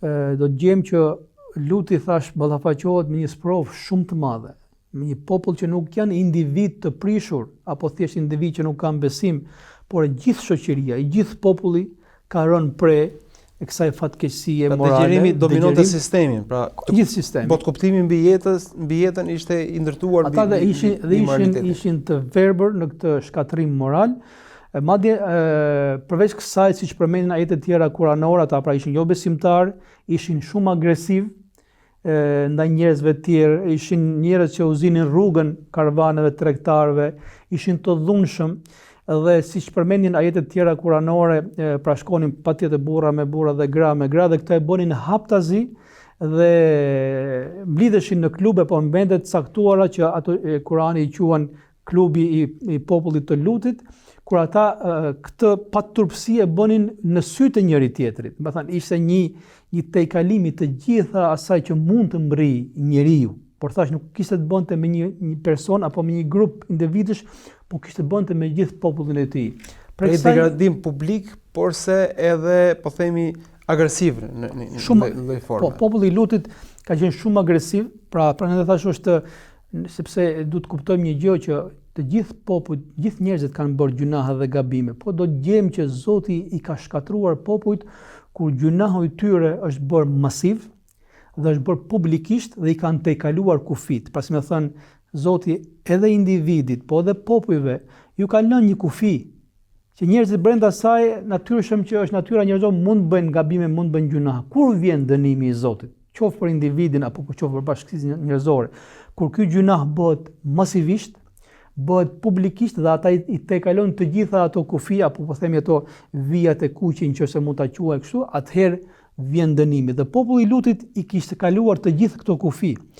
do të gjejmë që Luti thash ballafaqohet me një sprovë shumë të madhe, me një popull që nuk janë individ të prishur apo thjesht individ që nuk kanë besim, por e gjithë shoqëria, i gjithë populli ka rënë pre e kësaj fatkeqësie morale. Degjërimi dominonte sistemin, pra gjithë sistemi. Po kuptimi mbi jetën ishte i ndërtuar ata dhe ishin të verbër në këtë shkatërrim moral. Madje përveç kësaj, siç përmendin ajetet tjera kuranore, ata pra ishin jo besimtar, ishin shumë agresiv ndaj njerëzve të tjerë, ishin njerëz që u zinin rrugën karvaneve tregtarëve, ishin të dhunshëm dhe siç përmendin ajetet tjera kuranore, pra shkonin patjetër burra me burra dhe gra me gra dhe këto e bënin haptazi dhe mblidheshin në klube po në vende të caktuara që ato Kurani i quajnë klubi i popullit të Lutit, kur ata këtë paturpsi e bënin në sy të njëri tjetrit. Do të thënë ishte një tejkalimi të gjitha asaj që mund të mbërrijë njeriu, por thash nuk kishte të bënte me një person apo me një grup individësh, por kishte të bënte me gjithë popullin e tij. Pra degradim publik, por se edhe po themi agresiv në lloj forme. Po, populli i Lutit ka qenë shumë agresiv, pra ne thash është sepse duhet të kuptojmë një gjë që të gjithë popujt, gjithë njerëzit kanë bërë gjunahe dhe gabime, po do të gjejmë që Zoti i ka shkatruar popujt kur gjunahu i tyre është bërë masiv dhe është bërë publikisht dhe i kanë tejkaluar kufit. Pra si më thënë Zoti edhe individit, po edhe popujve ju ka lënë një kufi që njerëzit brenda saj natyrshëm që është natyra njerëzore mund bëjnë gabime, mund bëjnë gjuna. Kur vjen dënimi i Zotit, qoftë për individin apo qoftë për bashkësinë njerëzore, kur ky gjunah bëhet masivisht, bëhet publikisht dhe ata i tejkalojnë të gjitha ato kufi apo po themi ato vijat e kuqin që se mund ta quaj kështu, atëherë vjen dënimi. Dhe populli i Lutit i kishte kaluar të gjithë këto kufi.